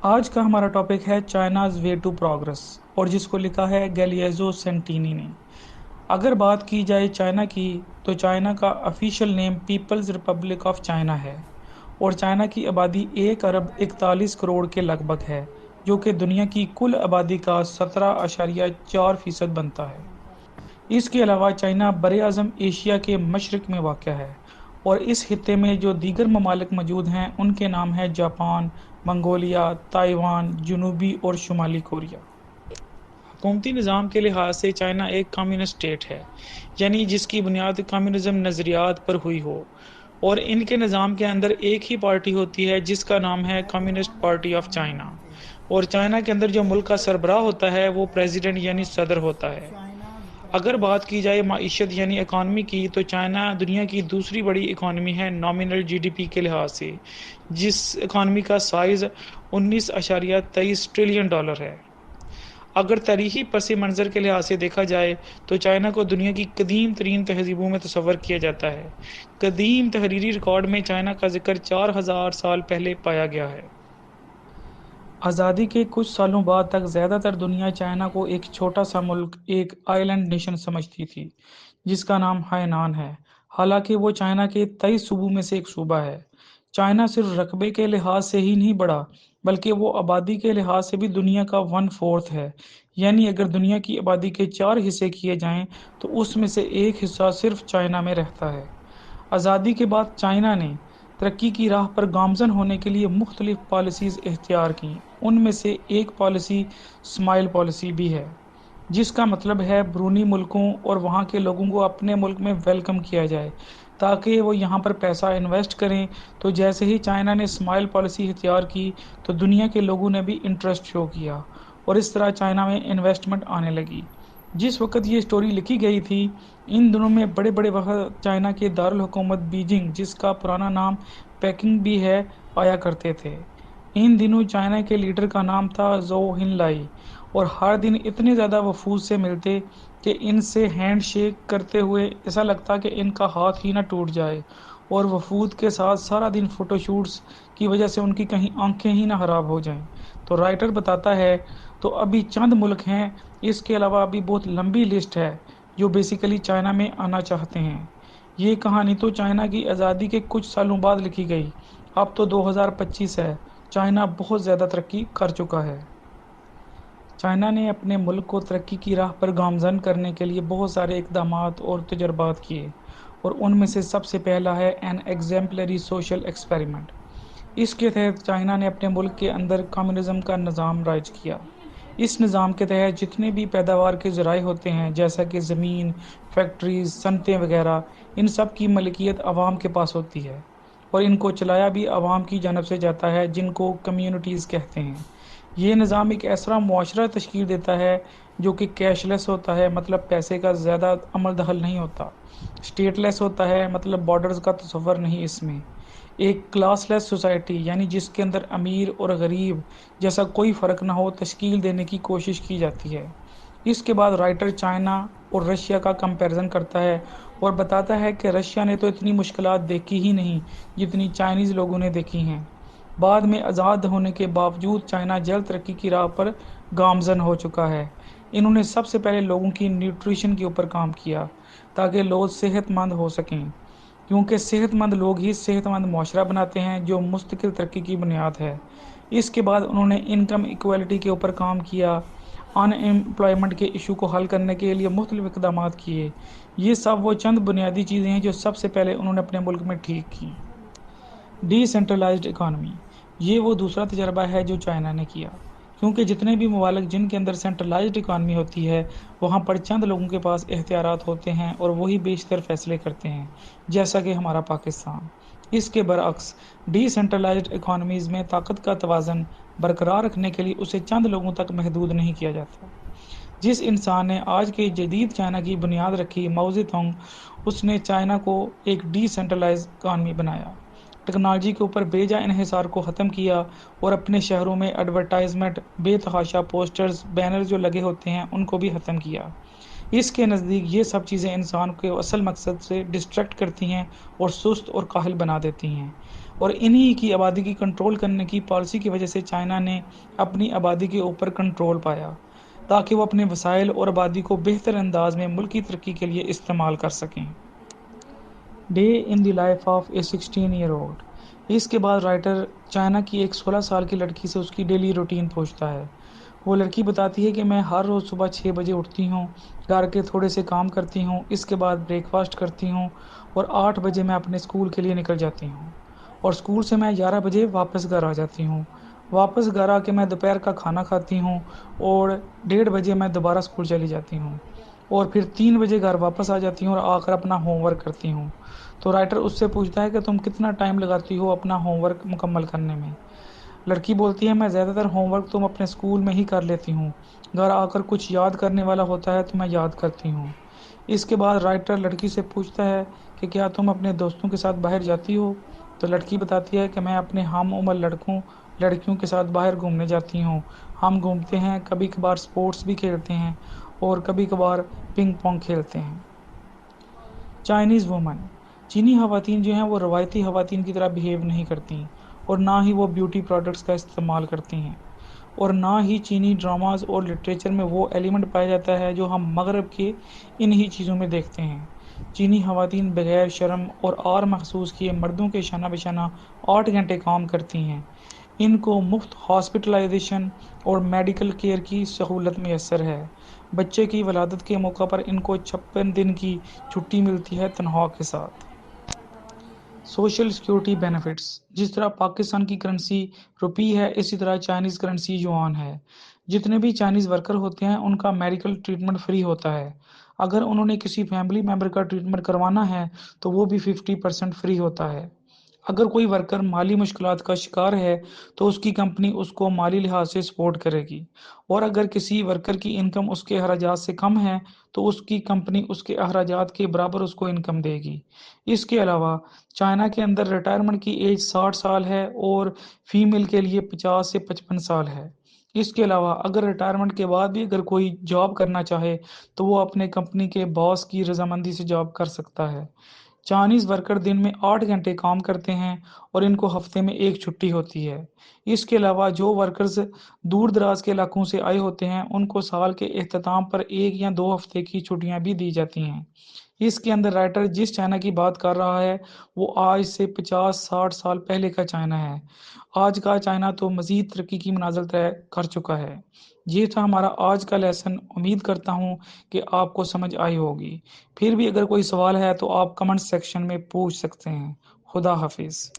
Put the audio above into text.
آج کا ہمارا ٹاپک ہے چائناز وے ٹو پروگرس، اور جس کو لکھا ہے گیلیزو سینٹینی نے۔ اگر بات کی جائے چائنا کی، تو چائنا کا official name people's republic of China ہے، اور چائنا کی آبادی 1 ارب 41 کروڑ کے لگ بھگ ہے، جو کہ دنیا کی کل آبادی کا 17.4% بنتا ہے۔ اس کے علاوہ چائنا براعظم ایشیا کے مشرق میں واقع ہے، اور اس خطے میں جو دیگر ممالک موجود ہیں ان کے نام ہے جاپان، منگولیا، تائیوان، جنوبی اور شمالی کوریا۔ حکومتی نظام کے لحاظ سے چائنا ایک کمیونسٹ اسٹیٹ ہے، یعنی جس کی بنیاد کمیونزم نظریات پر ہوئی ہو، اور ان کے نظام کے اندر ایک ہی پارٹی ہوتی ہے جس کا نام ہے کمیونسٹ پارٹی آف چائنا، اور چائنا کے اندر جو ملک کا سربراہ ہوتا ہے وہ پریزیڈنٹ یعنی صدر ہوتا ہے۔ اگر بات کی جائے معیشت یعنی اکانومی کی، تو چائنا دنیا کی دوسری بڑی اکانومی ہے نامنل جی ڈی پی کے لحاظ سے، جس اکانومی کا سائز 19.23 ٹریلین ڈالر ہے۔ اگر تاریخی پس منظر کے لحاظ سے دیکھا جائے تو چائنا کو دنیا کی قدیم ترین تہذیبوں میں تصور کیا جاتا ہے۔ قدیم تحریری ریکارڈ میں چائنا کا ذکر 4000 سال پہلے پایا گیا ہے۔ آزادی کے کچھ سالوں بعد تک زیادہ تر دنیا چائنا کو ایک چھوٹا سا ملک، ایک آئی لینڈ نیشن سمجھتی تھی، جس کا نام ہائنان ہے، حالانکہ وہ چائنا کے 23 صوبوں میں سے ایک صوبہ ہے۔ چائنا صرف رقبے کے لحاظ سے ہی نہیں بڑھا، بلکہ وہ آبادی کے لحاظ سے بھی دنیا کا 1/4 ہے، یعنی اگر دنیا کی آبادی کے 4 حصے کیے جائیں تو اس میں سے ایک حصہ صرف چائنا میں رہتا ہے۔ آزادی کے بعد چائنا نے ترقی کی راہ پر گامزن ہونے کے لیے مختلف پالیسیز اختیار کیں۔ ان میں سے ایک پالیسی اسمائل پالیسی بھی ہے، جس کا مطلب ہے بیرونی ملکوں اور وہاں کے لوگوں کو اپنے ملک میں ویلکم کیا جائے تاکہ وہ یہاں پر پیسہ انویسٹ کریں۔ تو جیسے ہی چائنا نے اسمائل پالیسی اختیار کی تو دنیا کے لوگوں نے بھی انٹرسٹ شو کیا، اور اس طرح چائنا میں انویسٹمنٹ آنے لگی۔ جس وقت یہ سٹوری لکھی گئی تھی، ان دنوں میں بڑے بڑے وقت چائنا کے دارالحکومت بیجنگ، جس کا پرانا نام پیکنگ بھی ہے، آیا کرتے تھے۔ ان دنوں چائنا کے لیڈر کا نام تھا زو ہن لائی، اور ہر دن اتنے زیادہ وفود سے ملتے کہ ان سے ہینڈ شیک کرتے ہوئے ایسا لگتا کہ ان کا ہاتھ ہی نہ ٹوٹ جائے، اور وفود کے ساتھ سارا دن فوٹو شوٹس کی وجہ سے ان کی کہیں آنکھیں ہی نہ خراب ہو جائیں۔ تو رائٹر بتاتا ہے تو ابھی چند ملک ہیں، اس کے علاوہ ابھی بہت لمبی لسٹ ہے جو بیسیکلی چائنا میں آنا چاہتے ہیں۔ یہ کہانی تو چائنا کی آزادی کے کچھ سالوں بعد لکھی گئی، اب تو 2025 ہے، چائنا بہت زیادہ ترقی کر چکا ہے۔ چائنا نے اپنے ملک کو ترقی کی راہ پر گامزن کرنے کے لیے بہت سارے اقدامات اور تجربات کیے، اور ان میں سے سب سے پہلا ہے این ایگزمپلری سوشل ایکسپیریمنٹ۔ اس کے تحت چائنا نے اپنے ملک کے اندر کمیونزم کا نظام رائج کیا۔ اس نظام کے تحت جتنے بھی پیداوار کے ذرائع ہوتے ہیں، جیسا کہ زمین، فیکٹریز، صنعتیں وغیرہ، ان سب کی ملکیت عوام کے پاس ہوتی ہے، اور ان کو چلایا بھی عوام کی جانب سے جاتا ہے، جن کو کمیونٹیز کہتے ہیں۔ یہ نظام ایک ایسا معاشرہ تشکیل دیتا ہے جو کہ کیش لیس ہوتا ہے، مطلب پیسے کا زیادہ عمل دخل نہیں ہوتا، اسٹیٹ لیس ہوتا ہے، مطلب بارڈرز کا تصور نہیں اس میں، ایک کلاس لیس سوسائٹی، یعنی جس کے اندر امیر اور غریب جیسا کوئی فرق نہ ہو، تشکیل دینے کی کوشش کی جاتی ہے۔ اس کے بعد رائٹر چائنا اور رشیا کا کمپیرزن کرتا ہے اور بتاتا ہے کہ رشیا نے تو اتنی مشکلات دیکھی ہی نہیں جتنی چائنیز لوگوں نے دیکھی ہیں۔ بعد میں آزاد ہونے کے باوجود چائنا جلد ترقی کی راہ پر گامزن ہو چکا ہے۔ انہوں نے سب سے پہلے لوگوں کی نیوٹریشن کے اوپر کام کیا تاکہ لوگ صحت مند ہو سکیں، کیونکہ صحت مند لوگ ہی صحت مند معاشرہ بناتے ہیں، جو مستقل ترقی کی بنیاد ہے۔ اس کے بعد انہوں نے انکم ایکویلٹی کے اوپر کام کیا، ان ایمپلائمنٹ کے ایشو کو حل کرنے کے لیے مختلف اقدامات کیے۔ یہ سب وہ چند بنیادی چیزیں ہیں جو سب سے پہلے انہوں نے اپنے ملک میں ٹھیک کی۔ ڈی سینٹرلائزڈ اکانومی، یہ وہ دوسرا تجربہ ہے جو چائنا نے کیا، کیونکہ جتنے بھی ممالک جن کے اندر سینٹرلائزڈ اکانومی ہوتی ہے، وہاں پر چند لوگوں کے پاس اختیارات ہوتے ہیں اور وہی بیشتر فیصلے کرتے ہیں، جیسا کہ ہمارا پاکستان۔ اس کے برعکس ڈی سینٹرلائزڈ اکانومیز میں طاقت کا توازن برقرار رکھنے کے لیے اسے چند لوگوں تک محدود نہیں کیا جاتا۔ جس انسان نے آج کے جدید چائنا کی بنیاد رکھی، ماؤ زے تونگ، اس نے چائنا کو ایک ڈی سینٹرلائزڈ اکانومی بنایا، ٹیکنالوجی کے اوپر بے جا انحصار کو ختم کیا، اور اپنے شہروں میں ایڈورٹائزمنٹ، بے تحاشا پوسٹرز، بینر جو لگے ہوتے ہیں ان کو بھی ختم کیا۔ اس کے نزدیک یہ سب چیزیں انسان کو اصل مقصد سے ڈسٹریکٹ کرتی ہیں اور سست اور کاہل بنا دیتی ہیں۔ اور انہی کی آبادی کی کنٹرول کرنے کی پالیسی کی وجہ سے چائنا نے اپنی آبادی کے اوپر کنٹرول پایا تاکہ وہ اپنے وسائل اور آبادی کو بہتر انداز میں ملکی ترقی کے لیے استعمال کر سکیں۔ Day in the life of a 16-year-old۔ اس کے بعد رائٹر چائنا کی ایک 16 سال کی لڑکی سے اس کی ڈیلی روٹین پوچھتا ہے۔ وہ لڑکی بتاتی ہے کہ میں ہر روز صبح 6 بجے اٹھتی ہوں، گھر کے تھوڑے سے کام کرتی ہوں، اس کے بعد بریک فاسٹ کرتی ہوں اور 8 بجے میں اپنے اسکول کے لیے نکل جاتی ہوں اور اسکول سے میں 11 بجے واپس گھر آ جاتی ہوں۔ واپس گھر آ کے میں دوپہر کا کھانا کھاتی ہوں اور 1:30 بجے میں دوبارہ اسکول چلی جاتی ہوں اور پھر 3 بجے گھر واپس آ جاتی ہوں اور آ کر اپنا ہوم ورک کرتی ہوں۔ تو رائٹر اس سے پوچھتا ہے کہ تم کتنا ٹائم لگاتی ہو اپنا ہوم ورک مکمل کرنے میں؟ لڑکی بولتی ہے میں زیادہ تر ہوم ورک تم اپنے اسکول میں ہی کر لیتی ہوں، گھر آ کر کچھ یاد کرنے والا ہوتا ہے تو میں یاد کرتی ہوں۔ اس کے بعد رائٹر لڑکی سے پوچھتا ہے کہ کیا تم اپنے دوستوں کے ساتھ باہر جاتی ہو؟ تو لڑکی بتاتی ہے کہ میں اپنے ہم عمر لڑکیوں کے ساتھ باہر گھومنے جاتی ہوں، ہم گھومتے ہیں، کبھی کبھار سپورٹس بھی کھیلتے ہیں اور کبھی کبھار پنگ پونگ کھیلتے ہیں۔ Chinese women. چینی خواتین جو ہیں وہ روایتی خواتین کی طرح بیہیو نہیں کرتی اور نہ ہی وہ بیوٹی پروڈکٹس کا استعمال کرتی ہیں اور نہ ہی چینی ڈراماز اور لٹریچر میں وہ ایلیمنٹ پایا جاتا ہے جو ہم مغرب کے انہی چیزوں میں دیکھتے ہیں۔ چینی خواتین بغیر شرم اور آر محسوس کیے مردوں کے شانہ بشانہ 8 گھنٹے کام کرتی ہیں۔ ان کو مفت ہاسپٹلائزیشن اور میڈیکل کیئر کی سہولت میسر ہے۔ بچے کی ولادت کے موقع پر ان کو 56 دن کی چھٹی ملتی ہے تنخواہ کے ساتھ۔ Social security benefits. جس طرح پاکستان کی کرنسی روپی ہے، اسی طرح چائنیز کرنسی یوان ہے۔ جتنے بھی چائنیز ورکر ہوتے ہیں ان کا میڈیکل ٹریٹمنٹ فری ہوتا ہے۔ اگر انہوں نے کسی فیملی ممبر کا ٹریٹمنٹ کروانا ہے تو وہ بھی 50% فری ہوتا ہے۔ اگر کوئی ورکر مالی مشکلات کا شکار ہے تو اس کی کمپنی اس کو مالی لحاظ سے سپورٹ کرے گی اور اگر کسی ورکر کی انکم اس کے اخراجات سے کم ہے تو اس کی کمپنی اس کے اخراجات کے برابر اس کو انکم دے گی۔ اس کے علاوہ چائنا کے اندر ریٹائرمنٹ کی ایج 60 سال ہے اور فیمیل کے لیے 50 سے 55 سال ہے۔ اس کے علاوہ اگر ریٹائرمنٹ کے بعد بھی اگر کوئی جاب کرنا چاہے تو وہ اپنے کمپنی کے باس کی رضامندی سے جاب کر سکتا ہے۔ چائنیز ورکر دن میں 8 گھنٹے کام کرتے ہیں اور ان کو ہفتے میں ایک چھٹی ہوتی ہے۔ اس کے علاوہ جو ورکرز دور دراز کے علاقوں سے آئے ہوتے ہیں ان کو سال کے اختتام پر 1 یا 2 ہفتے کی چھٹیاں بھی دی جاتی ہیں۔ اس کے اندر رائٹر جس چائنا کی بات کر رہا ہے وہ آج سے 50-60 سال پہلے کا چائنا ہے۔ آج کا چائنا تو مزید ترقی کی منازل طے کر چکا ہے۔ یہ تھا ہمارا آج کا لیسن، امید کرتا ہوں کہ آپ کو سمجھ آئی ہوگی۔ پھر بھی اگر کوئی سوال ہے تو آپ کمنٹ سیکشن میں پوچھ سکتے ہیں۔ خدا حافظ۔